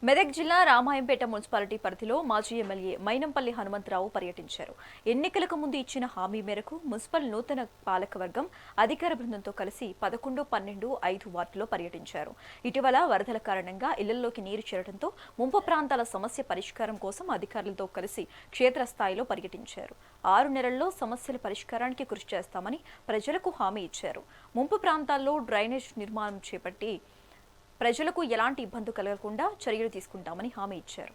మెదక్ జిల్లా రామాయంపేట మున్సిపాలిటీ పరిధిలో మాజీ ఎమ్మెల్యే మైనంపల్లి హనుమంతరావు పర్యటించారు. ఎన్నికలకు ముందు ఇచ్చిన హామీ మేరకు మున్సిపల్ నూతన పాలకవర్గం అధికార బృందంతో కలిసి 11, 12, 5 వార్డులో పర్యటించారు. ఇటీవల వరదల కారణంగా ఇళ్లలోకి నీరు చేరడంతో ముంపు ప్రాంతాల సమస్య పరిష్కారం కోసం అధికారులతో కలిసి క్షేత్రస్థాయిలో పర్యటించారు. 6 నెలల్లో సమస్యల పరిష్కారానికి కృషి చేస్తామని ప్రజలకు హామీ ఇచ్చారు. ముంపు ప్రాంతాల్లో డ్రైనేజ్ నిర్మాణం చేపట్టి ప్రజలకు ఎలాంటి ఇబ్బంది కలగకుండా చర్యలు తీసుకుంటామని హామీ ఇచ్చారు.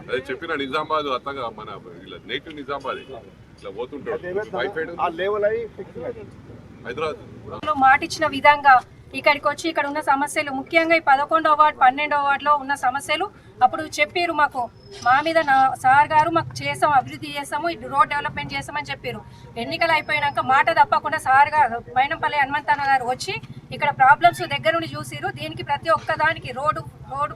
అదే చెప్పిన నిజామాబాద్ అత్తగా మన నేటివ్ నిజామాబాద్ ఇట్లా పోతుంటాడు హైదరాబాద్ మాట ఇచ్చిన విధంగా ఇక్కడికి వచ్చి ఇక్కడ ఉన్న సమస్యలు ముఖ్యంగా ఈ 11వ వార్డు 12వ వార్డులో ఉన్న సమస్యలు అప్పుడు చెప్పారు. మా మీద సార్ గారు మాకు చేసాం, అభివృద్ధి చేస్తాము, రోడ్ డెవలప్మెంట్ చేస్తామని చెప్పారు. ఎన్నికలు అయిపోయినాక మాట తప్పకుండా సార్ గారు మైనంపల్లి హనుమంతన్న గారు వచ్చి ఇక్కడ ప్రాబ్లమ్స్ దగ్గర నుండి చూసిరు. దీనికి ప్రతి ఒక్కదానికి రోడ్డు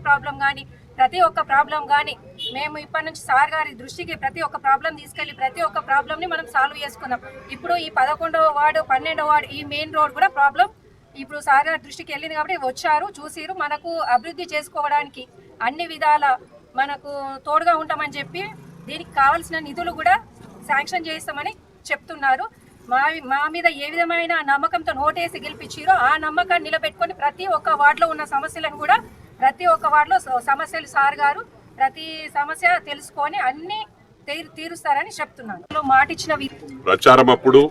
ప్రాబ్లం కానీ ప్రతి ఒక్క ప్రాబ్లం కానీ మేము ఇప్పటి నుంచి సార్ గారి దృష్టికి ప్రతి ఒక్క ప్రాబ్లం తీసుకెళ్లి ప్రతి ఒక్క ప్రాబ్లంని మనం సాల్వ్ చేసుకుందాం. ఇప్పుడు ఈ 11వ వార్డు 12వ వార్డు ఈ మెయిన్ రోడ్ కూడా ప్రాబ్లం ఇప్పుడు సార్ గారి దృష్టికి వెళ్ళింది కాబట్టి వచ్చారు, చూసిరు. మనకు అభివృద్ధి చేసుకోవడానికి అన్ని విధాల మనకు తోడుగా ఉంటామని చెప్పి దీనికి కావాల్సిన నిధులు కూడా శాంక్షన్ చేస్తామని చెప్తున్నారు. మా మీద ఏ విధమైన నమ్మకంతో నోటేసి గెలిపించారో ఆ నమ్మకాన్ని నిలబెట్టుకొని ప్రతి ఒక్క వార్డులో ఉన్న సమస్యలను కూడా ప్రతి ఒక్క వార్డులో సమస్యలు సార్ గారు ప్రతి సమస్య తెలుసుకొని అన్ని తీరుస్తారని చెప్తున్నాను. మాట ఇచ్చిన ప్రచారం అప్పుడు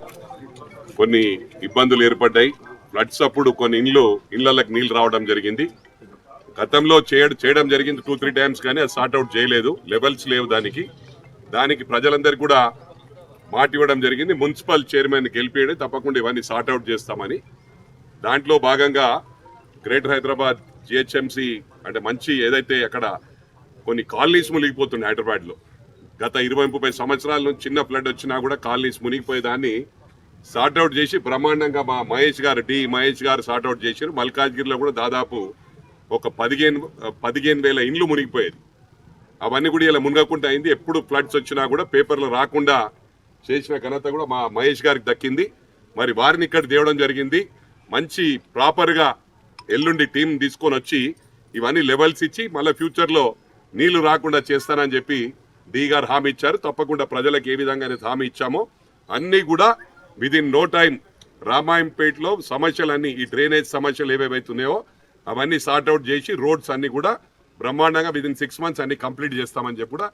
కొన్ని ఇబ్బందులు ఏర్పడ్డాయి. ఫ్లడ్స్ అప్పుడు కొన్ని ఇళ్లకి నీళ్లు రావడం జరిగింది. గతంలో చేయడం జరిగింది 2-3 టైమ్స్, కానీ అది సార్ట్అవుట్ చేయలేదు. లెవెల్స్ లేవు దానికి ప్రజలందరికీ కూడా మాట ఇవ్వడం జరిగింది. మున్సిపల్ చైర్మన్ గెలిపేయడం తప్పకుండా ఇవన్నీ సార్ట్అవుట్ చేస్తామని. దాంట్లో భాగంగా గ్రేటర్ హైదరాబాద్ జిహెచ్ఎంసీ అంటే మంచి ఏదైతే అక్కడ కొన్ని కాలనీస్ మునిగిపోతున్నాయి హైదరాబాద్లో గత 20-30 సంవత్సరాల నుంచి చిన్న ఫ్లడ్ వచ్చినా కూడా కాలనీస్ మునిగిపోయేదాన్ని సార్ట్అవుట్ చేసి బ్రహ్మాండంగా మా మహేష్ గారు సార్ట్అవుట్ చేశారు. మల్కాజ్గిరిలో కూడా దాదాపు ఒక 15,000 ఇండ్లు మునిగిపోయేది. అవన్నీ కూడా ఇలా మునగకుండా అయింది. ఎప్పుడు ఫ్లడ్స్ వచ్చినా కూడా పేపర్లు రాకుండా చేసిన ఘనత కూడా మా మహేష్ గారికి దక్కింది. మరి వారిని ఇక్కడ తేవడం జరిగింది. మంచి ప్రాపర్గా ఎల్లుండి టీం తీసుకొని వచ్చి ఇవన్నీ లెవెల్స్ ఇచ్చి మళ్ళీ ఫ్యూచర్లో నీళ్లు రాకుండా చేస్తానని చెప్పి డి గారు హామీ ఇచ్చారు. తప్పకుండా ప్రజలకు ఏ విధంగా హామీ ఇచ్చామో అన్నీ కూడా విదిన్ నో టైం రామాయంపేటలో సమస్యలన్నీ ఈ డ్రైనేజ్ సమస్యలు ఏవేవైతున్నాయో అవన్నీ సార్ట్అవుట్ చేసి రోడ్స్ అన్ని కూడా బ్రహ్మాండంగా విదిన్ 6 మంత్స్ అన్ని కంప్లీట్ చేస్తామని చెప్పి కూడా